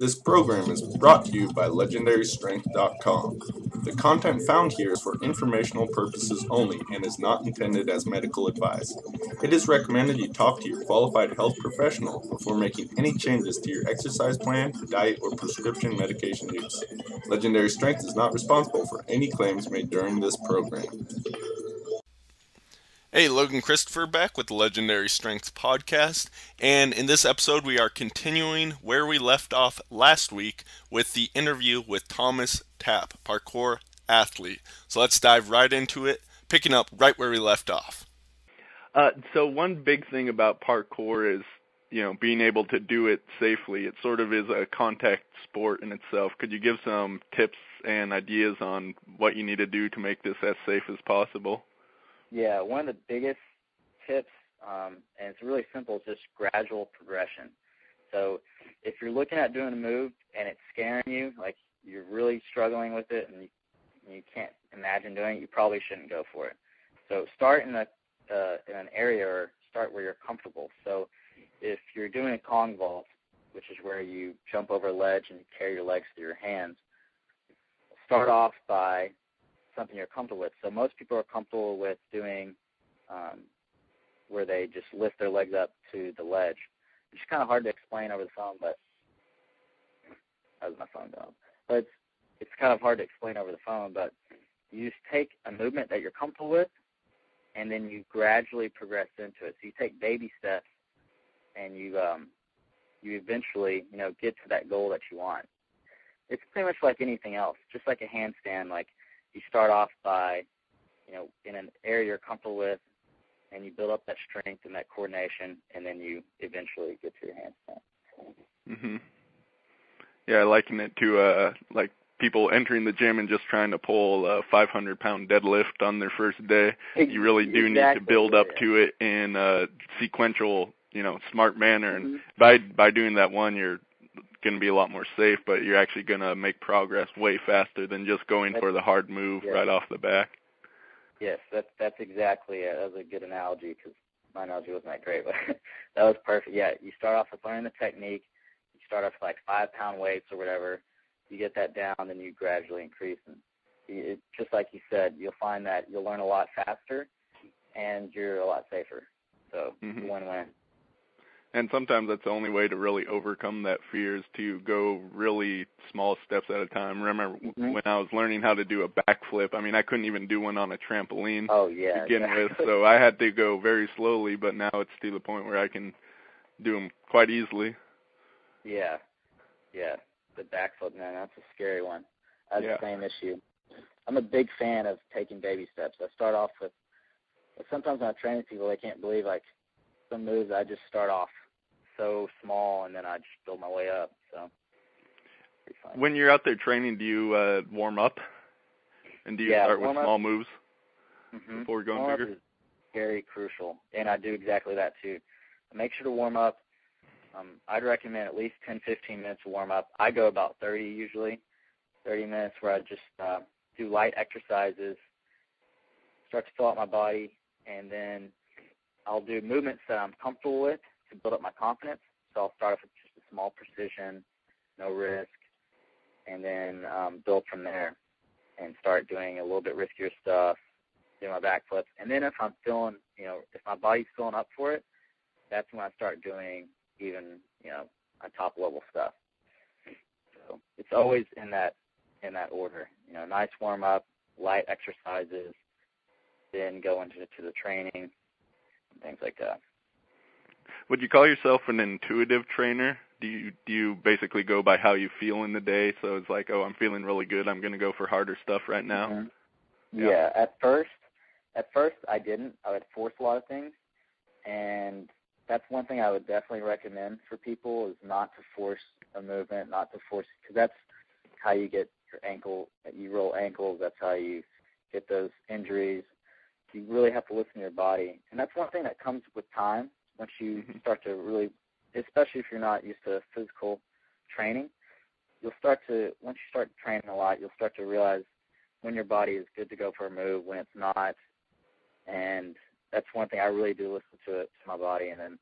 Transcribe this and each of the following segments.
This program is brought to you by LegendaryStrength.com. The content found here is for informational purposes only and is not intended as medical advice. It is recommended you talk to your qualified health professional before making any changes to your exercise plan, diet, or prescription medication use. Legendary Strength is not responsible for any claims made during this program. Hey, Logan Christopher back with the Legendary Strength podcast, and in this episode we are continuing where we left off last week with the interview with Thomas Tapp, parkour athlete. So let's dive right into it, picking up right where we left off. So one big thing about parkour is, being able to do it safely. It sort of is a contact sport in itself. Could you give some tips and ideas on what you need to do to make this as safe as possible? Yeah, one of the biggest tips, and it's really simple, is just gradual progression. So if you're looking at doing a move and it's scaring you, like you're really struggling with it and you can't imagine doing it, you probably shouldn't go for it. So start in an area, or start where you're comfortable. So if you're doing a Kong vault, which is where you jump over a ledge and carry your legs through your hands, start off by something you're comfortable with. So most people are comfortable with doing where they just lift their legs up to the ledge. It's kind of hard to explain over the phone, but how's my phone going? But it's kind of hard to explain over the phone, but you just take a movement that you're comfortable with, and then you gradually progress into it. So you take baby steps, and you eventually, get to that goal that you want. It's pretty much like anything else, just like a handstand. Like you start off by, in an area you're comfortable with, and you build up that strength and that coordination, and then you eventually get to your handstand. Mhm. Yeah, I liken it to like people entering the gym and just trying to pull a 500-pound deadlift on their first day. You really do need to build up to it in a sequential, smart manner. And by doing that one, you're going to be a lot more safe, but you're actually going to make progress way faster than just going for the hard move right off the back. Yes, that's exactly it. That was a good analogy, because my analogy wasn't that great, but that was perfect. Yeah, you start off with learning the technique. You start off with like 5-pound weights or whatever. You get that down, then you gradually increase. And just like you said, you'll find that you'll learn a lot faster, and you're a lot safer. So it's a win-win. And sometimes that's the only way to really overcome that fear, is to go really small steps at a time. Remember when I was learning how to do a backflip, I couldn't even do one on a trampoline to begin with, so I had to go very slowly, but now it's to the point where I can do them quite easily. Yeah. The backflip, man, that's a scary one. I have the same issue. I'm a big fan of taking baby steps. I start off with, sometimes when I train people, they can't believe, like, some moves I just start off so small, and then I just build my way up. So pretty fun. When you're out there training, do you warm up? And do you start with small moves before going bigger? Warm-up is very crucial, and I do exactly that too. Make sure to warm up. I'd recommend at least 10-15 minutes to warm up. I go about 30 usually, 30 minutes where I just do light exercises, start to fill out my body, and then I'll do movements that I'm comfortable with to build up my confidence. So I'll start off with just a small precision, no risk, and then build from there and start doing a little bit riskier stuff, do my backflips. And then if I'm feeling, if my body's filling up for it, that's when I start doing even, on top level stuff. So it's always in that order. Nice warm up, light exercises, then go into the training and things like that. Would you call yourself an intuitive trainer? Do you basically go by how you feel in the day? So it's like, I'm feeling really good, I'm going to go for harder stuff right now. Yeah. At first I didn't. I would force a lot of things, and that's one thing I would definitely recommend for people, is not to force a movement, because that's how you get your ankle, you roll ankles, that's how you get those injuries. You really have to listen to your body, and that's one thing that comes with time. Once you start to really, especially if you're not used to physical training, once you start training a lot, you'll start to realize when your body is good to go for a move, when it's not, and that's one thing I really do, listen to my body, and then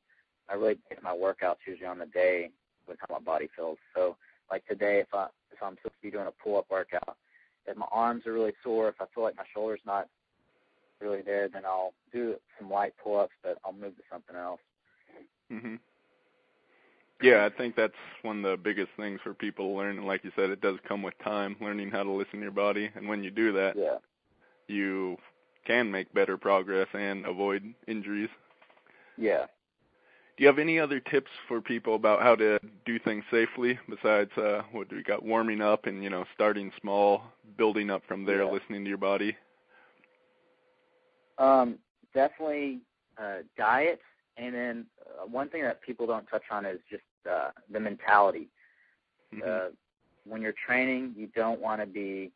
I really base my workouts usually on the day with how my body feels. So like today, if I'm supposed to be doing a pull-up workout, if my arms are really sore, if I feel like my shoulder's not really there, then I'll do some light pull-ups, but I'll move to something else. Mhm. Yeah, I think that's one of the biggest things for people to learn. And like you said, it does come with time, learning how to listen to your body. And when you do that, you can make better progress and avoid injuries. Yeah. Do you have any other tips for people about how to do things safely besides what we got, warming up and, starting small, building up from there, listening to your body? Definitely diet. And then one thing that people don't touch on is just the mentality. Mm-hmm. When you're training, you don't want to be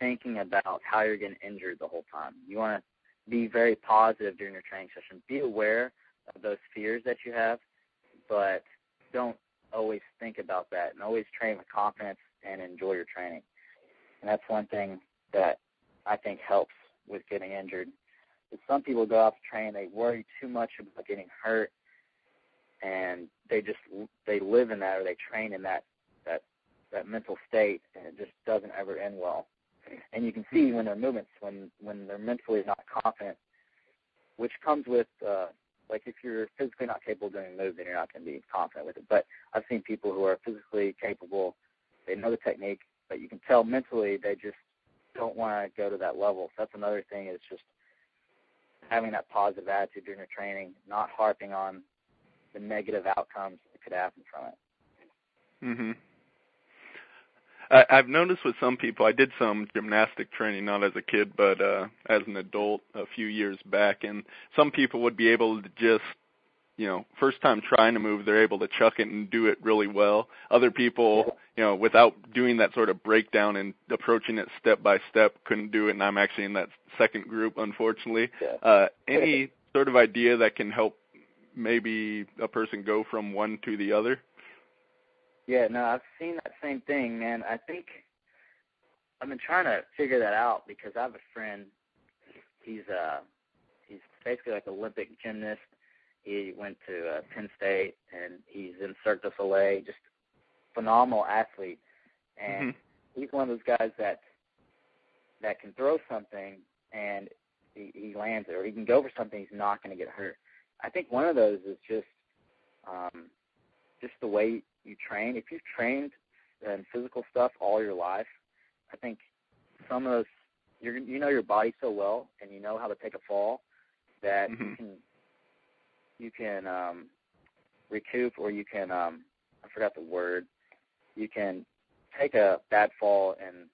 thinking about how you're getting injured the whole time. You want to be very positive during your training session. Be aware of those fears that you have, but don't always think about that, and always train with confidence and enjoy your training. And that's one thing that I think helps with getting injured. Is some people go out to train, they worry too much about getting hurt, and they live in that, or they train in that mental state, and it just doesn't ever end well. And you can see when their movements, when they're mentally not confident, which comes with, like if you're physically not capable of doing a move, then you're not going to be confident with it. But I've seen people who are physically capable, they know the technique, but you can tell mentally they just don't want to go to that level. So that's another thing, is just having that positive attitude during your training, not harping on the negative outcomes that could happen from it. Mm-hmm. I've noticed with some people, I did some gymnastic training, not as a kid, but as an adult a few years back, and some people would be able to just, first time trying to move, they're able to chuck it and do it really well. Other people, without doing that sort of breakdown and approaching it step by step, couldn't do it, and I'm actually in that second group, unfortunately. Any sort of idea that can help maybe a person go from one to the other? Yeah, no, I've seen that same thing, man. I think I've been trying to figure that out because I have a friend. He's basically like an Olympic gymnast. He went to Penn State, and he's in Cirque du Soleil, just phenomenal athlete. And he's one of those guys that can throw something and he lands it, or he can go for something, he's not going to get hurt. I think one of those is just the way you train. If you've trained in physical stuff all your life, I think some of those, you know your body so well, and you know how to take a fall, that you can recoup, or you can, I forgot the word, you can take a bad fall and,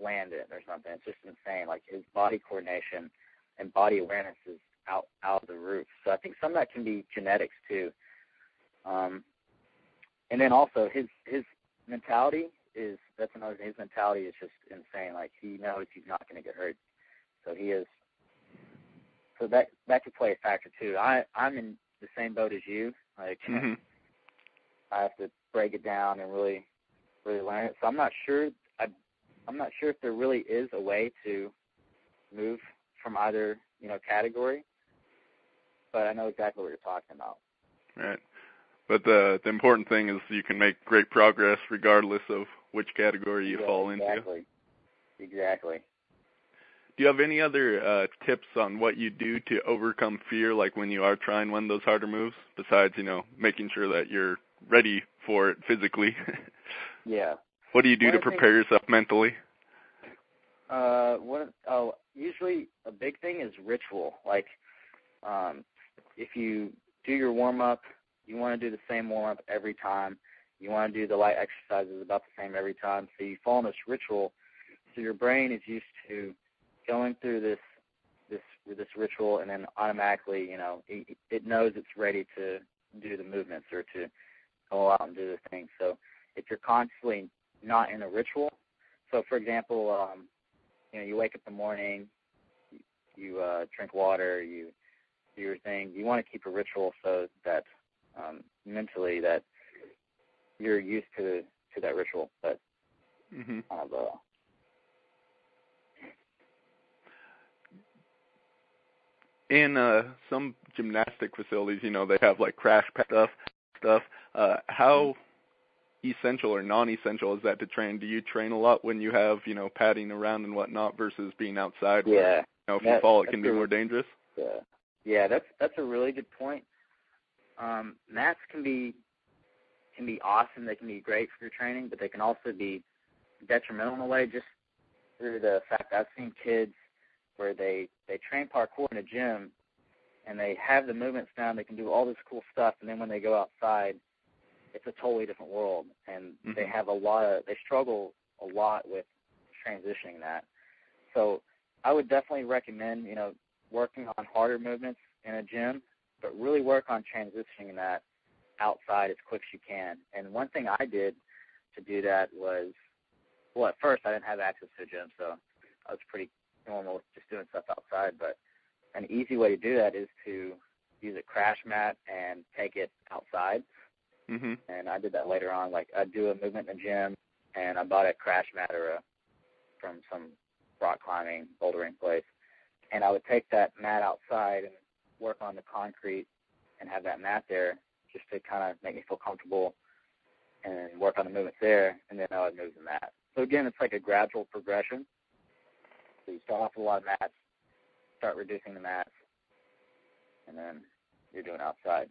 land it or something. It's just insane. Like, his body coordination and body awareness is out of the roof. So I think some of that can be genetics too. And then also his mentality that's another thing. His mentality is just insane. Like, he knows he's not going to get hurt. So that could play a factor too. I'm in the same boat as you. Like, I have to break it down and really, really learn it. So I'm not sure if there really is a way to move from either, category, but I know exactly what you're talking about. Right. But the important thing is you can make great progress regardless of which category you fall into. Exactly. Do you have any other tips on what you do to overcome fear, like when you are trying one of those harder moves, besides, making sure that you're ready for it physically? Yeah. What do you do to prepare yourself mentally? Usually a big thing is ritual. Like, if you do your warm-up, you want to do the same warm-up every time. You want to do the light exercises about the same every time. So you follow this ritual. So your brain is used to going through this ritual, and then automatically, it knows it's ready to do the movements or to go out and do the thing. So if you're constantly not in a ritual, so for example, you wake up in the morning, you drink water, you do your thing. You want to keep a ritual so that mentally that you're used to that ritual. But in some gymnastic facilities, they have like crash pad stuff. How essential or non-essential is that to train? Do you train a lot when you have, padding around and whatnot versus being outside? Yeah. Where, if you fall, it can be more dangerous? Yeah. Yeah, that's a really good point. Mats can be awesome. They can be great for your training, but they can also be detrimental in a way just through the fact that I've seen kids where they train parkour in a gym and they have the movements down, they can do all this cool stuff, and then when they go outside, it's a totally different world, and they struggle a lot with transitioning that. So I would definitely recommend, working on harder movements in a gym, but really work on transitioning that outside as quick as you can. And one thing I did to do that was, well, at first I didn't have access to a gym, so I was pretty normal just doing stuff outside, but an easy way to do that is to use a crash mat and take it outside. Mm-hmm. And I did that later on. Like, I'd do a movement in the gym, and I bought a crash mat from some rock climbing, bouldering place, and I would take that mat outside and work on the concrete and have that mat there just to kind of make me feel comfortable and work on the movements there, and then I would move the mat. So, again, it's like a gradual progression. So you start off with a lot of mats, start reducing the mats, and then you're doing outside.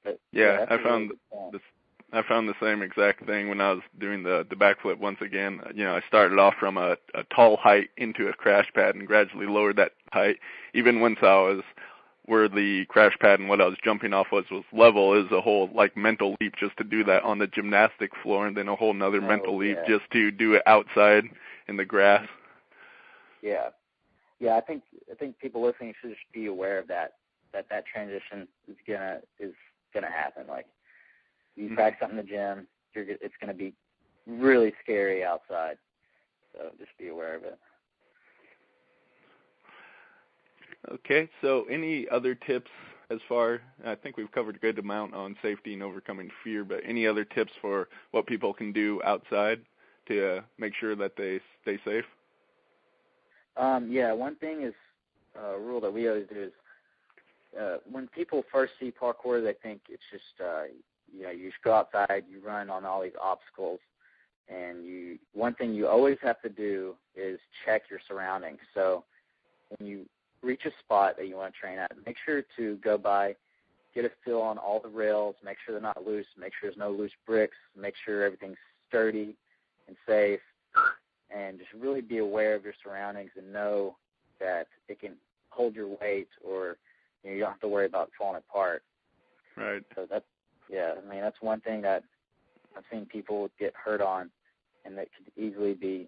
But, yeah, I found the same exact thing when I was doing the backflip once again. I started off from a tall height into a crash pad and gradually lowered that height. Even once I was where the crash pad and what I was jumping off was level, is a whole mental leap just to do that on the gymnastic floor, and then a whole nother mental leap just to do it outside in the grass. Yeah. Yeah, I think people listening should just be aware of that transition is gonna happen. Like, you practice something in the gym, it's gonna be really scary outside. So just be aware of it. Okay, so any other tips I think we've covered a good amount on safety and overcoming fear, but any other tips for what people can do outside to make sure that they stay safe? Yeah, one thing is a rule that we always do is when people first see parkour, they think it's just, you just go outside, you run on all these obstacles, and one thing you always have to do is check your surroundings. So when you reach a spot that you want to train at, make sure to go by, get a feel on all the rails, make sure they're not loose, make sure there's no loose bricks, make sure everything's sturdy and safe, and just really be aware of your surroundings and know that it can hold your weight, or you don't have to worry about falling apart. Right. So that's one thing that I've seen people get hurt on, and that could easily be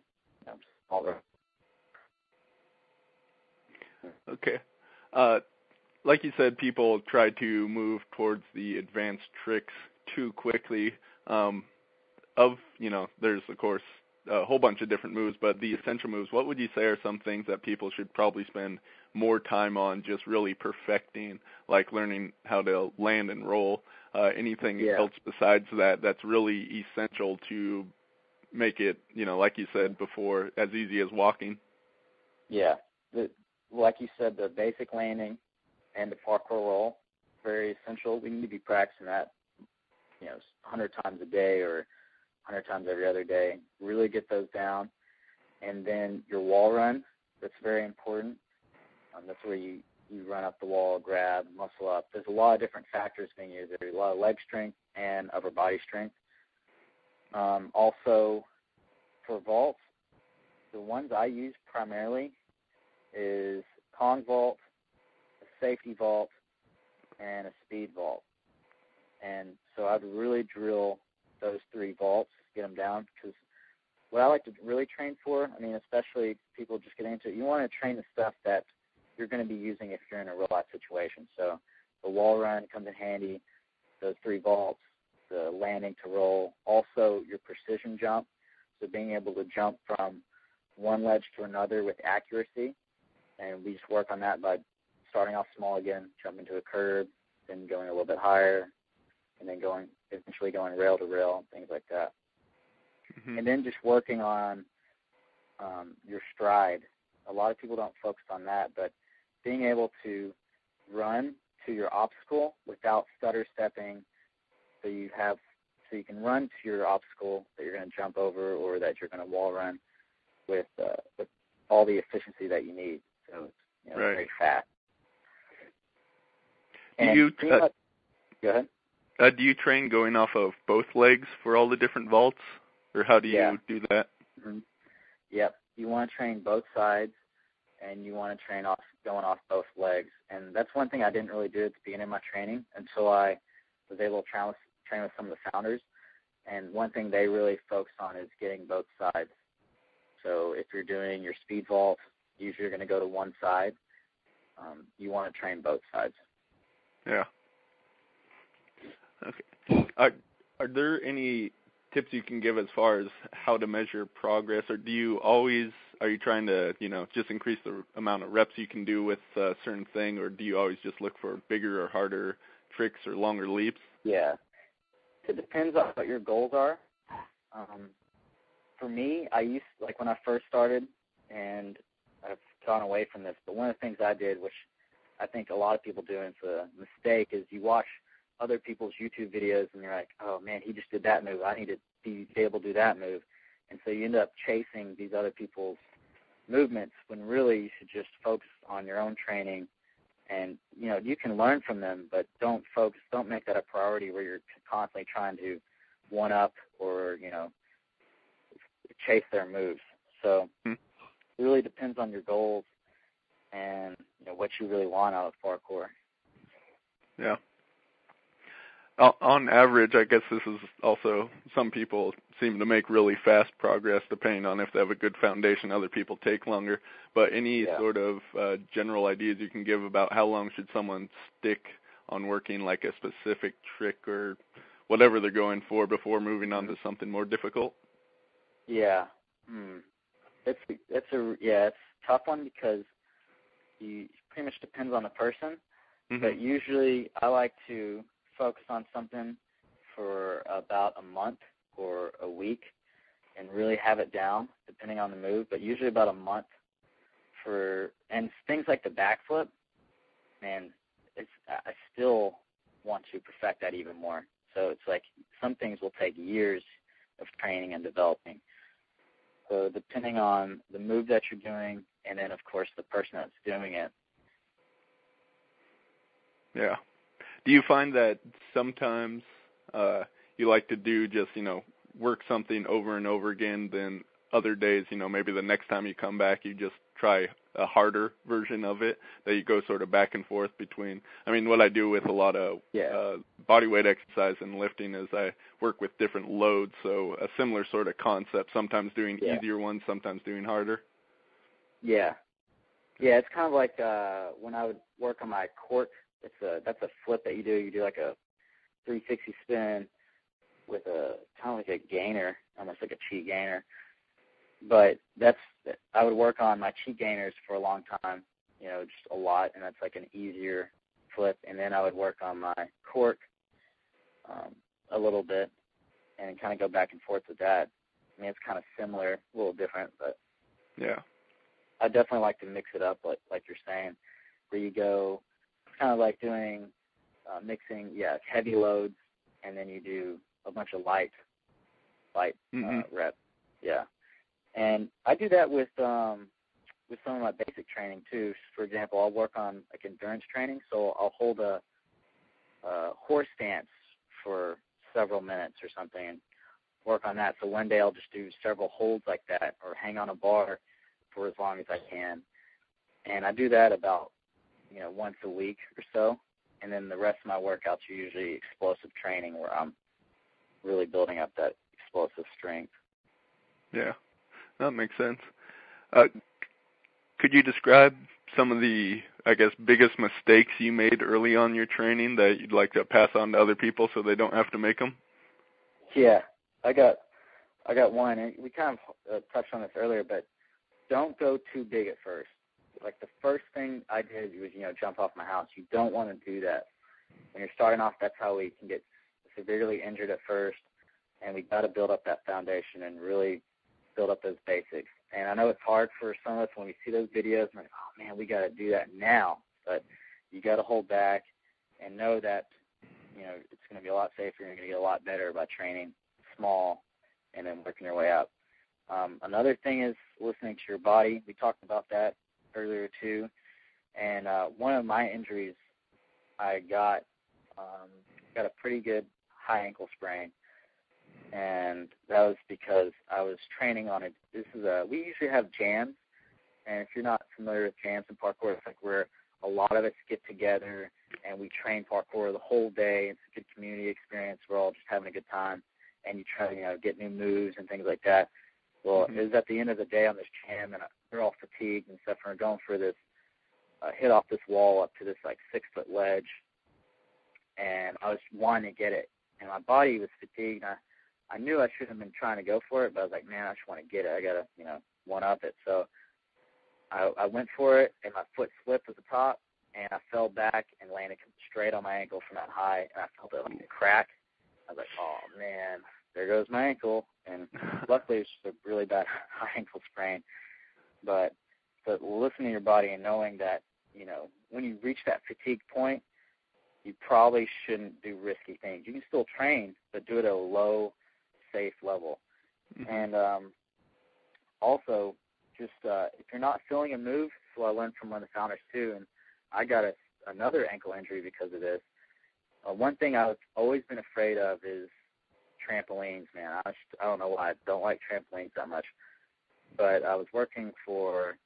smaller. Okay. Like you said, people try to move towards the advanced tricks too quickly. There's, of course, a whole bunch of different moves, but the essential moves, what would you say are some things that people should probably spend more time on just really perfecting, like learning how to land and roll? Anything else besides that that's really essential to make it, like you said before, as easy as walking? Yeah. Like you said, the basic landing and the parkour roll, very essential. We need to be practicing that, 100 times a day or 100 times every other day. Really get those down. And then your wall run, that's very important. That's where you run up the wall, grab, muscle up. There's a lot of different factors being used. There's a lot of leg strength and upper body strength. Also, for vaults, the ones I use primarily is Kong vault, a safety vault, and a speed vault. And so I'd really drill those three vaults, get them down, because what I like to really train for, especially people just getting into it, you want to train the stuff that you're going to be using if you're in a real-life situation. So the wall run comes in handy, those three vaults, the landing to roll, also your precision jump, so being able to jump from one ledge to another with accuracy. And we just work on that by starting off small again, jumping to a curb, then going a little bit higher, and then eventually going rail to rail, things like that. Mm-hmm. And then just working on your stride. A lot of people don't focus on that, but being able to run to your obstacle without stutter stepping, so you have So you can run to your obstacle that you're going to jump over or that you're going to wall run with all the efficiency that you need. So it's very fast. And go ahead. Do you train going off of both legs for all the different vaults, or how do you do that? Mm-hmm. Yep. You want to train both sides, and you want to train going off both legs. And that's one thing I didn't really do at the beginning of my training until I was able to train with some of the founders. And one thing they really focus on is getting both sides. So if you're doing your speed vault, usually you're going to go to one side. You want to train both sides. Yeah. Okay. Are there any tips you can give as far as how to measure progress, or are you trying to, just increase the amount of reps you can do with a certain thing, or do you always just look for bigger or harder tricks or longer leaps? Yeah. It depends on what your goals are. For me, when I first started, and I've gone away from this, but one of the things I did, which I think a lot of people do, and it's a mistake, is you watch other people's YouTube videos and you're like, oh man, he just did that move. I need to be able to do that move. And so you end up chasing these other people's movements when really you should just focus on your own training. And, you can learn from them, but don't make that a priority where you're constantly trying to one up or, chase their moves. So it really depends on your goals and, what you really want out of parkour. Yeah. On average, I guess this is also, some people seem to make really fast progress depending on if they have a good foundation. Other people take longer. But any sort of general ideas you can give about how long should someone stick on working like a specific trick or whatever they're going for before moving on to something more difficult? Yeah. It's a tough one because it pretty much depends on the person. Mm-hmm. But usually I like to focus on something for about a month or a week and really have it down depending on the move, but usually about a month and things like the backflip, man, I still want to perfect that even more. So it's like some things will take years of training and developing. So depending on the move that you're doing and then, of course, the person that's doing it. Yeah. Do you find that sometimes you like to do just, work something over and over again, then other days, maybe the next time you come back, you just try a harder version of it, that you go sort of back and forth between? I mean, what I do with a lot of body weight exercise and lifting is I work with different loads, so a similar sort of concept, sometimes doing easier ones, sometimes doing harder. Yeah. Yeah, it's kind of like when I would work on my cork, that's a flip that you do. You do like a 360 spin with a kind of like a gainer, almost like a cheat gainer. But I would work on my cheat gainers for a long time, just a lot, and that's like an easier flip. And then I would work on my cork a little bit and kind of go back and forth with that. I mean, it's kind of similar, a little different, but yeah, I definitely like to mix it up, like you're saying, where you go. Kind of like doing mixing, heavy loads, and then you do a bunch of light reps. Yeah, and I do that with some of my basic training too. For example, I'll work on like endurance training, so I'll hold a horse stance for several minutes or something, and work on that. So one day I'll just do several holds like that, or hang on a bar for as long as I can, and I do that about once a week or so, and then the rest of my workouts are usually explosive training where I'm really building up that explosive strength. Yeah, that makes sense. Could you describe some of the, I guess, biggest mistakes you made early on in your training that you'd like to pass on to other people so they don't have to make them? Yeah, I got one, and we kind of touched on this earlier, but don't go too big at first. Like the first thing I did was, jump off my house. You don't want to do that. When you're starting off, that's how we can get severely injured at first, and we got to build up that foundation and really build up those basics. And I know it's hard for some of us when we see those videos, and we're like, oh man, we got to do that now. But you got to hold back and know that, it's going to be a lot safer. You're going to get a lot better by training small and then working your way up. Another thing is listening to your body. We talked about that earlier too. And one of my injuries, I got a pretty good high ankle sprain, and that was because I was training on it. We usually have jams, and if you're not familiar with jams in parkour, it's like where a lot of us get together and we train parkour the whole day. It's a good community experience. We're all just having a good time, and you try to get new moves and things like that. Well, It was at the end of the day on this jam, and we're all fatigued and stuff, and we're going for this hit off this wall up to this 6-foot ledge, and I was wanting to get it, and my body was fatigued. And I knew I shouldn't have been trying to go for it, but I was like, man, I just want to get it. I got to, one up it. So I went for it, and my foot slipped at the top, and I fell back and landed straight on my ankle from that high, and I felt it like a crack. I was like, oh, man, there goes my ankle. And luckily, it was just a really bad high ankle sprain. But listening to your body and knowing that, when you reach that fatigue point, you probably shouldn't do risky things. You can still train, but do it at a low, safe level. Mm-hmm. And also, just if you're not feeling a move, so I learned from one of the founders too, and I got another ankle injury because of this. One thing I've always been afraid of is trampolines, man. I don't know why I don't like trampolines that much, but I was working for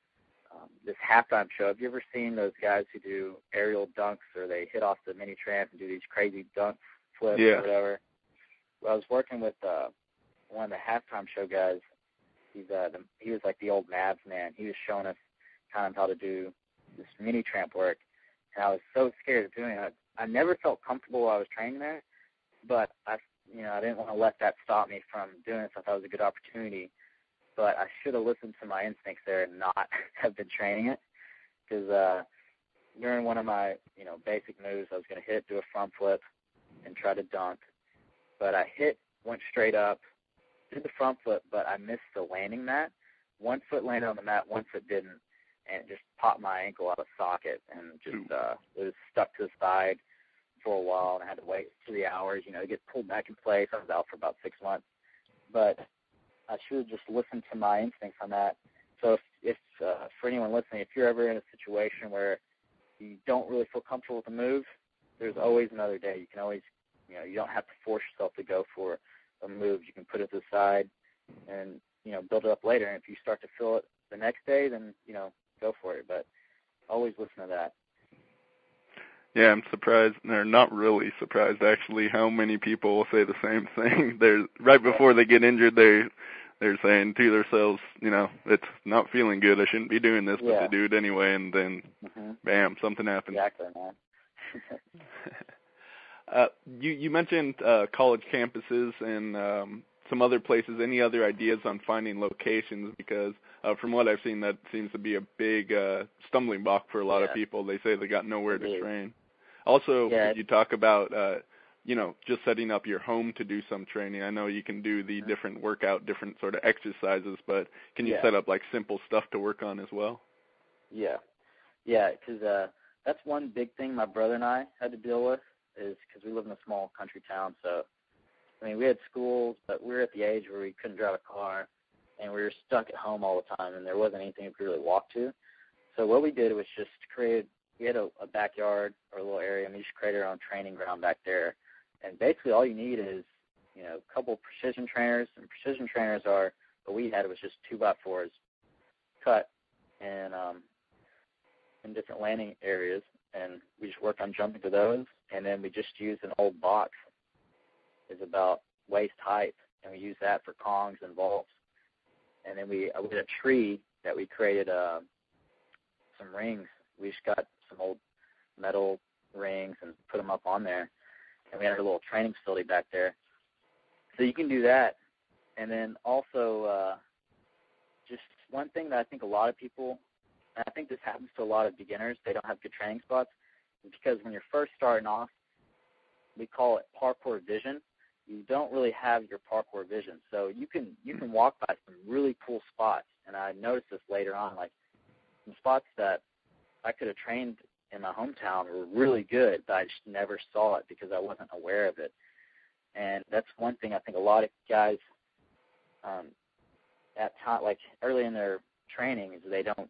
this halftime show. Have you ever seen those guys who do aerial dunks, or they hit off the mini tramp and do these crazy dunk flips or whatever? Well, I was working with one of the halftime show guys. He was like the old Mavs man. He was showing us kind of how to do this mini tramp work, and I was so scared of doing it. I never felt comfortable while I was training there, but I didn't want to let that stop me from doing it. So I thought it was a good opportunity. But I should have listened to my instincts there and not have been training it, because during one of my basic moves, I was going to do a front flip and try to dunk. But I went straight up, did the front flip, but I missed the landing mat. One foot landed on the mat, one foot didn't, and it just popped my ankle out of socket, and just it was stuck to the side for a while, and I had to wait 3 hours, to get pulled back in place. I was out for about 6 months. But I should have just listened to my instincts on that. So if for anyone listening, if you're ever in a situation where you don't really feel comfortable with the move, there's always another day. You can always, you don't have to force yourself to go for a move. You can put it to the side and, build it up later. And if you start to feel it the next day, then, go for it. But always listen to that. Yeah, I'm surprised, or not really surprised actually, how many people will say the same thing. Right before they get injured, they're saying to themselves, it's not feeling good. I shouldn't be doing this, but they do it anyway, and then, bam, something happens. Exactly, man. You mentioned college campuses and some other places. Any other ideas on finding locations? Because from what I've seen, that seems to be a big stumbling block for a lot of people. They say they got nowhere to train. Also, could you talk about, just setting up your home to do some training? I know you can do the different workout, different sort of exercises, but can you set up like simple stuff to work on as well? Yeah, because that's one big thing my brother and I had to deal with, is because we live in a small country town. So, we had schools, but we were at the age where we couldn't drive a car, and we were stuck at home all the time, and there wasn't anything we could really walk to. So what we did was just we had a backyard or a little area, and we just created our own training ground back there. And basically all you need is, a couple precision trainers. And precision trainers what we had was just 2x4s cut in different landing areas. And we just worked on jumping to those. And then we just used an old box. It's about waist height. And we used that for kongs and vaults. And then we had a tree that we created some rings. We just got some old metal rings and put them up on there. And we had a little training facility back there. So you can do that. And then also just one thing that I think a lot of people, and I think this happens to a lot of beginners, they don't have good training spots, is because when you're first starting off, we call it parkour vision. You don't really have your parkour vision. So you can walk by some really cool spots. And I noticed this later on, like some spots that I could have trained in my hometown were really good, but I just never saw it because I wasn't aware of it. And that's one thing I think a lot of guys at time, like early in their training, is they don't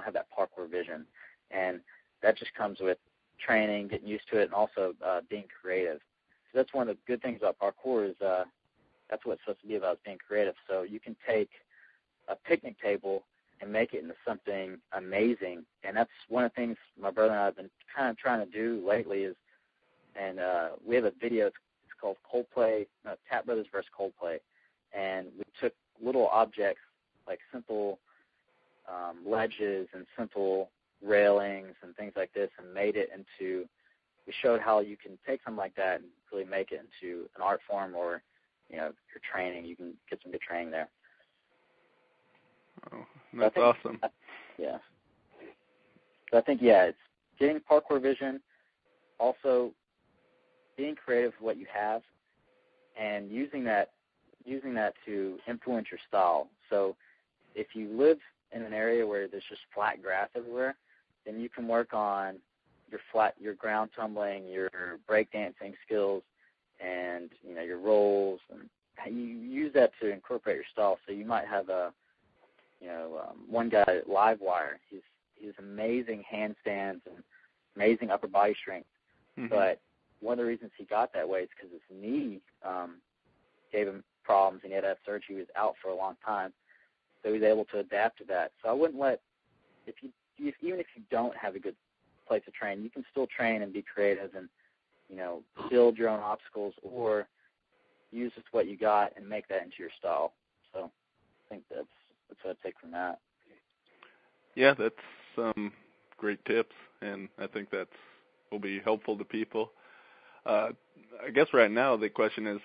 have that parkour vision, and that just comes with training, getting used to it, and also being creative. So that's one of the good things about parkour is that's what it's supposed to be about, is being creative. So you can take a picnic table and make it into something amazing, and that's one of the things my brother and I have been kind of trying to do lately is, and we have a video, it's called Tapp Brothers versus Coldplay, and we took little objects like simple ledges and simple railings and things like this and made it into, we showed how you can take something like that and really make it into an art form, or, you know, your training, you can get some good training there. Oh, that's awesome. Yeah. So I think, it's getting parkour vision, also being creative with what you have, and using that to influence your style. So if you live in an area where there's just flat grass everywhere, then you can work on your ground tumbling, your breakdancing skills, and, you know, your rolls, and you use that to incorporate your style. So you might have one guy at Livewire, he's amazing handstands and amazing upper body strength. Mm-hmm. But one of the reasons he got that way is because his knee gave him problems, and he had to have surgery. He was out for a long time, so he was able to adapt to that. So I wouldn't even if you don't have a good place to train, you can still train and be creative and, you know, build your own obstacles, or use just what you got and make that into your style. So I think that's what I take from that. Yeah, that's some great tips, and I think will be helpful to people. I guess right now the question is,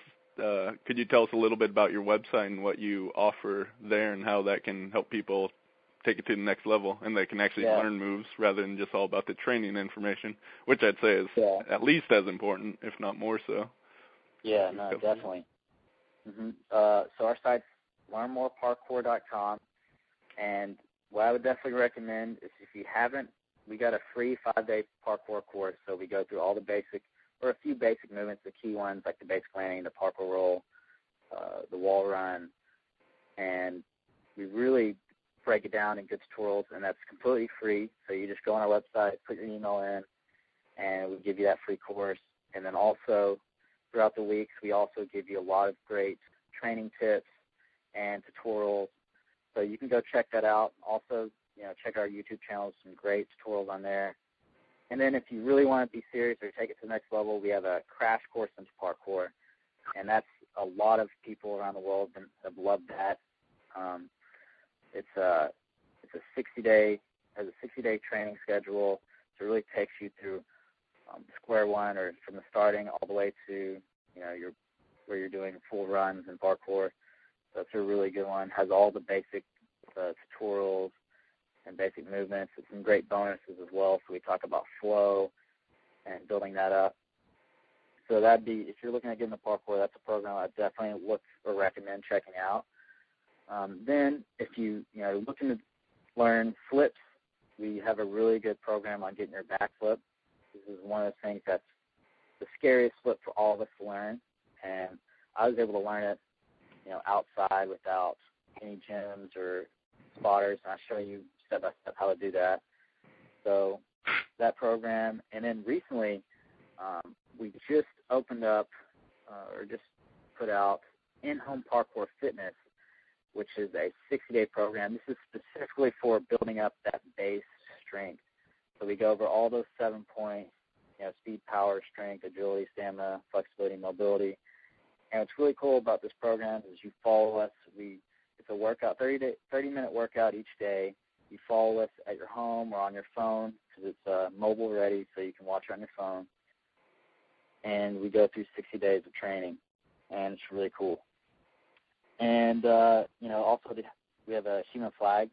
could you tell us a little bit about your website and what you offer there, and how that can help people take it to the next level, and they can actually learn moves rather than just all about the training information, which I'd say is at least as important, if not more so. Yeah, no, definitely. Mm-hmm. So our site's learnmoreparkour.com, and what I would definitely recommend is, if you haven't, we got a free 5-day parkour course. So we go through all the basic, or a few basic movements, the key ones like the basic landing, the parkour roll, the wall run, and we really break it down in good tutorials, and that's completely free. So you just go on our website, put your email in, and we'll give you that free course. And then also throughout the weeks, we also give you a lot of great training tips and tutorials. So you can go check that out. Also, you know, check our YouTube channel, some great tutorials on there. And then if you really want to be serious or take it to the next level, we have a crash course into parkour, and that's a lot of people around the world have loved that. It's a 60-day training schedule. So it really takes you through square one, or from the starting all the way to, you know, where you're doing full runs in parkour. So it's a really good one. Has all the basic tutorials and basic movements. It's some great bonuses as well. So we talk about flow and building that up. So that'd be, if you're looking at getting the parkour, that's a program I definitely look or recommend checking out. Then if you're looking to learn flips, we have a really good program on getting your back flip. This is one of the things that's the scariest flip for all of us to learn, and I was able to learn it, you know, outside without any gyms or spotters, and I'll show you step by step how to do that. So that program, and then recently we just opened up or just put out In-Home Parkour Fitness, which is a 60-day program. This is specifically for building up that base strength. So we go over all those 7 points, you know, speed, power, strength, agility, stamina, flexibility, mobility. And what's really cool about this program is you follow us. It's a workout, 30-minute workout each day. You follow us at your home or on your phone, because it's mobile ready, so you can watch it on your phone. And we go through 60 days of training, and it's really cool. And, also we have a human flag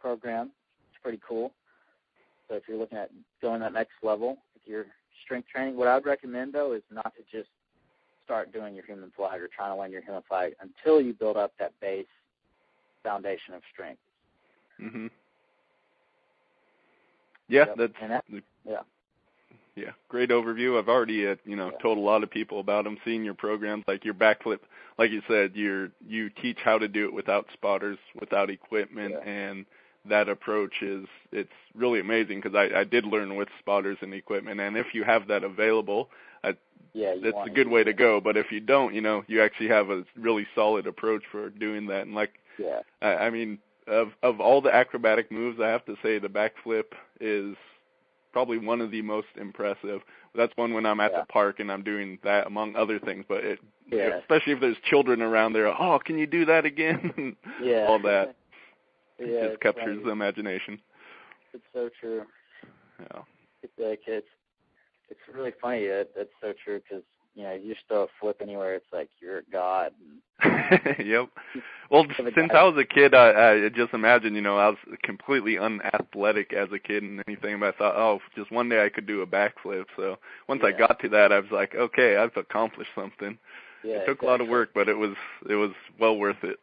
program. It's pretty cool. So if you're looking at going that next level with your strength training, what I would recommend, though, is not to just start doing your human flag or trying to learn your human flag until you build up that base foundation of strength. Mm-hmm. Yeah, Yep. that's yeah, great overview. I've already told a lot of people about them, seeing your programs, like your backflip. Like you said, you teach how to do it without spotters, without equipment, and that approach it's really amazing because I did learn with spotters and equipment, and if you have that available, it's a good way to go. But if you don't, you actually have a really solid approach for doing that. And I mean, of all the acrobatic moves, I have to say the backflip is probably one of the most impressive. That's one when I'm at the park and I'm doing that among other things. But especially if there's children around there, oh, can you do that again? All that. It just captures the imagination. It's so true. Yeah. It's really funny. That's so true because you just throw a flip anywhere, it's like you're a god. Yep. Well, since I was a kid, I just imagine, I was completely unathletic as a kid and anything, but I thought, just one day I could do a backflip. So once I got to that, I was like, okay, I've accomplished something. Yeah, it took a lot of work, but it was well worth it.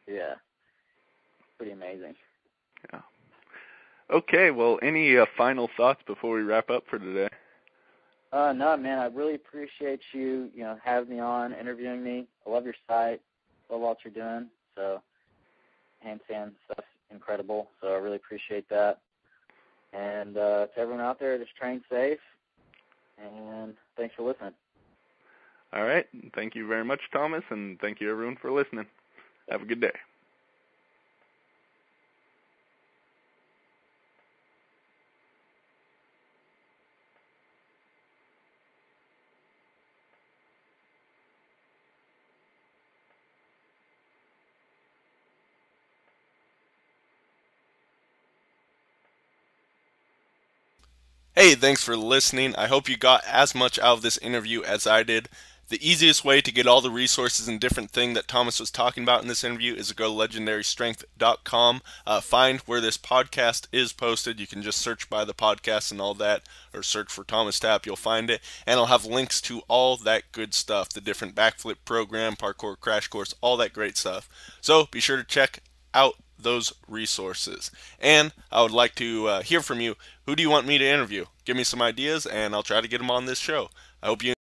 Yeah. Pretty amazing. Yeah. Okay, well, any final thoughts before we wrap up for today? No, man, I really appreciate you, having me on, interviewing me. I love your site. Love what you're doing. So, handstand stuff's incredible. So I really appreciate that. And to everyone out there, just train safe. And thanks for listening. All right. Thank you very much, Thomas, and thank you, everyone, for listening. Have a good day. Hey, thanks for listening. I hope you got as much out of this interview as I did. The easiest way to get all the resources and different thing that Thomas was talking about in this interview is to go to legendarystrength.com. Find where this podcast is posted. You can just search by the podcast and all that, or search for Thomas Tapp. You'll find it. And I'll have links to all that good stuff, the different backflip program, parkour crash course, all that great stuff. So be sure to check out those resources. And I would like to hear from you. Who do you want me to interview? Give me some ideas and I'll try to get them on this show. I hope you